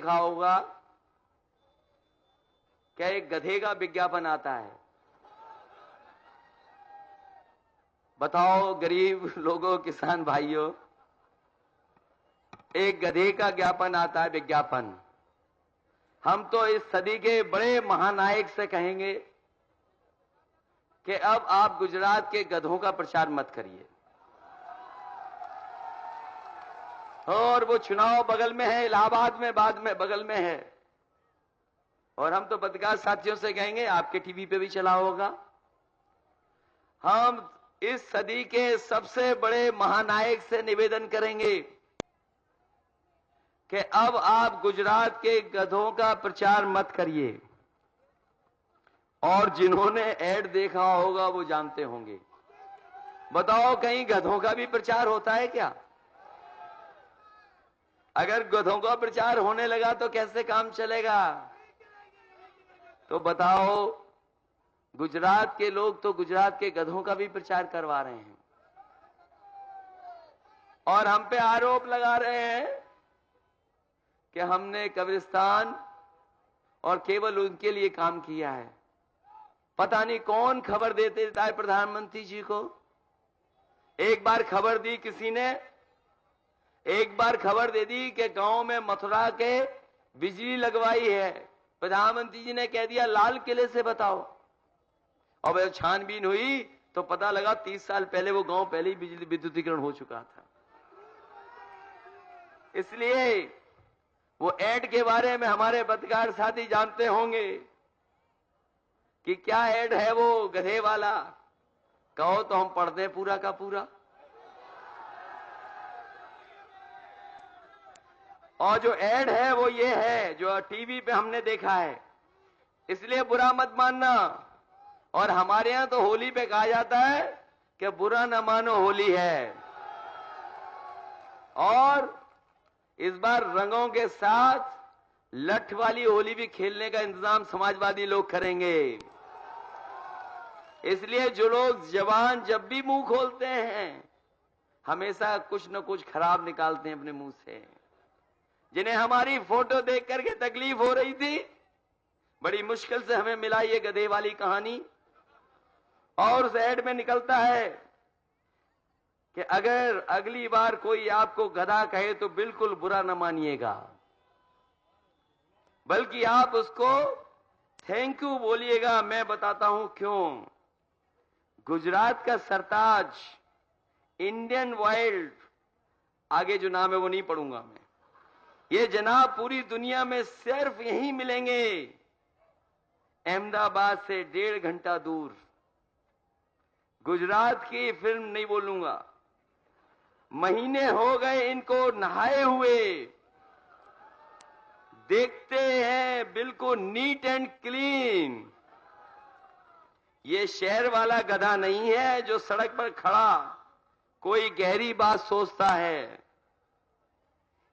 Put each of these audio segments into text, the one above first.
देखा होगा क्या एक गधे का विज्ञापन आता है। बताओ गरीब लोगों, किसान भाइयों, एक गधे का ज्ञापन आता है, विज्ञापन। हम तो इस सदी के बड़े महानायक से कहेंगे कि अब आप गुजरात के गधों का प्रचार मत करिए। और वो चुनाव बगल में है, इलाहाबाद में, बाद में बगल में है। और हम तो पत्रकार साथियों से कहेंगे, आपके टीवी पे भी चला होगा, हम इस सदी के सबसे बड़े महानायक से निवेदन करेंगे कि अब आप गुजरात के गधों का प्रचार मत करिए। और जिन्होंने ऐड देखा होगा वो जानते होंगे। बताओ कहीं गधों का भी प्रचार होता है क्या? अगर गधों का प्रचार होने लगा तो कैसे काम चलेगा? तो बताओ, गुजरात के लोग तो गुजरात के गधों का भी प्रचार करवा रहे हैं और हम पे आरोप लगा रहे हैं कि हमने कब्रिस्तान और केवल उनके लिए काम किया है। पता नहीं कौन खबर दे देता है प्रधानमंत्री जी को। एक बार खबर दी किसी ने, एक बार खबर दे दी कि गांव में मथुरा के बिजली लगवाई है। प्रधानमंत्री जी ने कह दिया लाल किले से बताओ। और जब छानबीन हुई तो पता लगा 30 साल पहले वो गांव पहले ही बिजली विद्युतीकरण हो चुका था। इसलिए वो ऐड के बारे में हमारे पत्रकार साथी जानते होंगे कि क्या ऐड है वो गधे वाला। कहो तो हम पढ़ दें पूरा का पूरा। और जो ऐड है वो ये है जो टीवी पे हमने देखा है, इसलिए बुरा मत मानना। और हमारे यहां तो होली पे कहा जाता है कि बुरा न मानो होली है। और इस बार रंगों के साथ लठ वाली होली भी खेलने का इंतजाम समाजवादी लोग करेंगे। इसलिए जो लोग जवान जब भी मुंह खोलते हैं हमेशा कुछ न कुछ खराब निकालते हैं अपने मुंह से। जिन्हें हमारी फोटो देख करके तकलीफ हो रही थी, बड़ी मुश्किल से हमें मिला ये गधे वाली कहानी। और उस ऐड में निकलता है कि अगर अगली बार कोई आपको गधा कहे तो बिल्कुल बुरा न मानिएगा, बल्कि आप उसको थैंक यू बोलिएगा। मैं बताता हूं क्यों। गुजरात का सरताज, इंडियन वाइल्ड, आगे जो नाम है वो नहीं पढ़ूंगा मैं, ये जनाब पूरी दुनिया में सिर्फ यहीं मिलेंगे, अहमदाबाद से 1.5 घंटा दूर। गुजरात की फिल्म नहीं बोलूंगा, महीने हो गए इनको नहाए हुए, देखते हैं बिल्कुल नीट एंड क्लीन। ये शहर वाला गधा नहीं है जो सड़क पर खड़ा कोई गहरी बात सोचता है।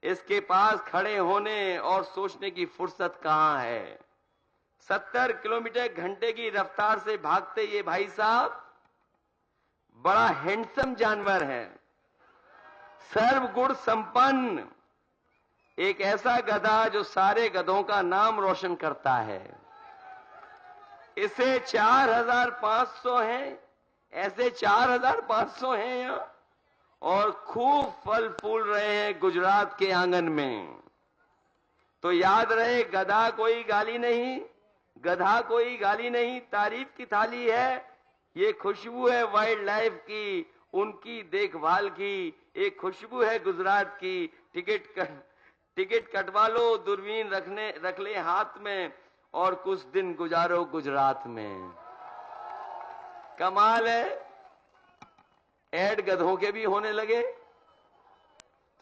इसके पास खड़े होने और सोचने की फुर्सत कहां है। 70 किलोमीटर घंटे की रफ्तार से भागते ये भाई साहब बड़ा हैंडसम जानवर है, सर्वगुण संपन्न, एक ऐसा गधा जो सारे गधों का नाम रोशन करता है। इसे 4500 हैं, ऐसे 4500 हैं यहां, और खूब फल फूल रहे हैं गुजरात के आंगन में। तो याद रहे, गधा कोई गाली नहीं, गधा कोई गाली नहीं, तारीफ की थाली है। ये खुशबू है वाइल्ड लाइफ की, उनकी देखभाल की, एक खुशबू है गुजरात की। टिकट कटवा लो, दूरबीन रख ले हाथ में और कुछ दिन गुजारो गुजरात में। कमाल है। ऐड गधों के भी होने लगे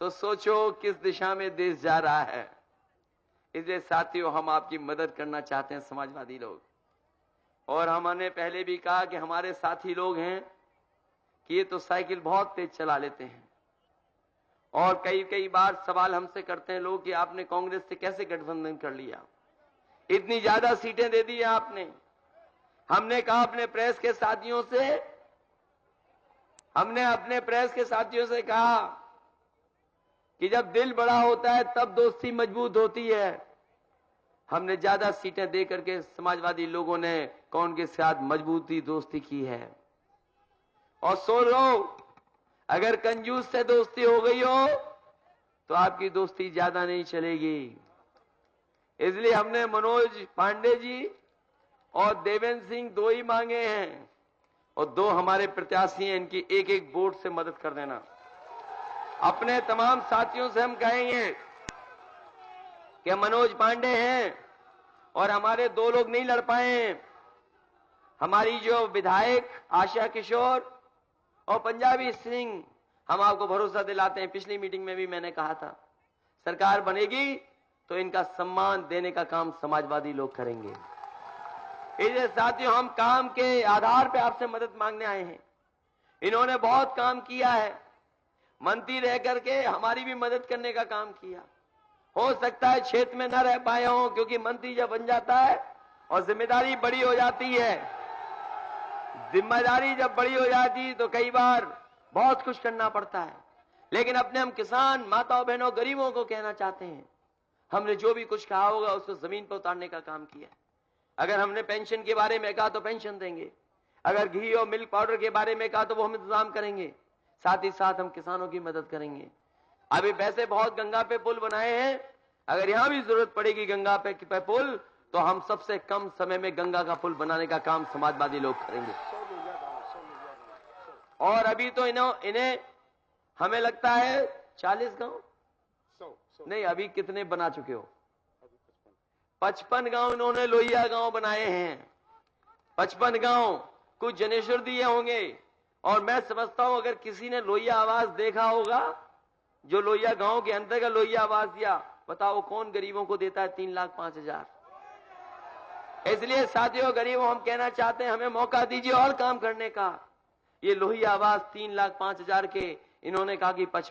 तो सोचो किस दिशा में देश जा रहा है। इसलिए साथियों, हम आपकी मदद करना चाहते हैं समाजवादी लोग। और हमने पहले भी कहा कि हमारे साथी लोग हैं कि ये तो साइकिल बहुत तेज चला लेते हैं और कई बार सवाल हमसे करते हैं लोग कि आपने कांग्रेस से कैसे गठबंधन कर लिया, इतनी ज्यादा सीटें दे दी आपने। हमने कहा अपने प्रेस के साथियों से, हमने अपने प्रेस के साथियों से कहा कि जब दिल बड़ा होता है तब दोस्ती मजबूत होती है। हमने ज्यादा सीटें दे करके समाजवादी लोगों ने कौन के साथ मजबूती दोस्ती की है। और सोच लो, अगर कंजूस से दोस्ती हो गई हो तो आपकी दोस्ती ज्यादा नहीं चलेगी। इसलिए हमने मनोज पांडे जी और देवेंद्र सिंह दो ही मांगे हैं, और दो हमारे प्रत्याशी हैं, इनकी एक एक वोट से मदद कर देना। अपने तमाम साथियों से हम कहेंगे कि मनोज पांडे हैं और हमारे दो लोग नहीं लड़ पाए हैं, हमारी जो विधायक आशा किशोर और पंजाबी सिंह, हम आपको भरोसा दिलाते हैं, पिछली मीटिंग में भी मैंने कहा था, सरकार बनेगी तो इनका सम्मान देने का काम समाजवादी लोग करेंगे। इसलिए साथियों, हम काम के आधार पर आपसे मदद मांगने आए हैं। इन्होंने बहुत काम किया है, मंत्री रह करके हमारी भी मदद करने का काम किया। हो सकता है क्षेत्र में न रह पाए हों, क्योंकि मंत्री जब बन जाता है और जिम्मेदारी बड़ी हो जाती है, जिम्मेदारी जब बड़ी हो जाती है तो कई बार बहुत कुछ करना पड़ता है। लेकिन अपने हम किसान, माताओं बहनों, गरीबों को कहना चाहते हैं, हमने जो भी कुछ कहा होगा उसको जमीन पर उतारने का काम किया। अगर हमने पेंशन के बारे में कहा तो पेंशन देंगे, अगर घी और मिल्क पाउडर के बारे में कहा तो वो हम इंतजाम करेंगे। साथ ही साथ हम किसानों की मदद करेंगे। अभी वैसे बहुत गंगा पे पुल बनाए हैं, अगर यहां भी जरूरत पड़ेगी गंगा पे पुल, तो हम सबसे कम समय में गंगा का पुल बनाने का काम समाजवादी लोग करेंगे। और अभी तो इन्हें हमें लगता है 40 गांव नहीं, अभी कितने बना चुके हो? 55 गांव इन्होंने लोहिया गांव बनाए हैं। 55 गांव कुछ जनेश्वर दिए होंगे। और मैं समझता हूं अगर किसी ने लोहिया आवास देखा होगा, जो लोहिया गांव के अंतर्गत लोहिया आवास दिया, बताओ कौन गरीबों को देता है 3,05,000। इसलिए साथियों, गरीबों, हम कहना चाहते हैं हमें मौका दीजिए और काम करने का। ये लोहिया आवास 3,05,000 के, इन्होंने कहा कि 55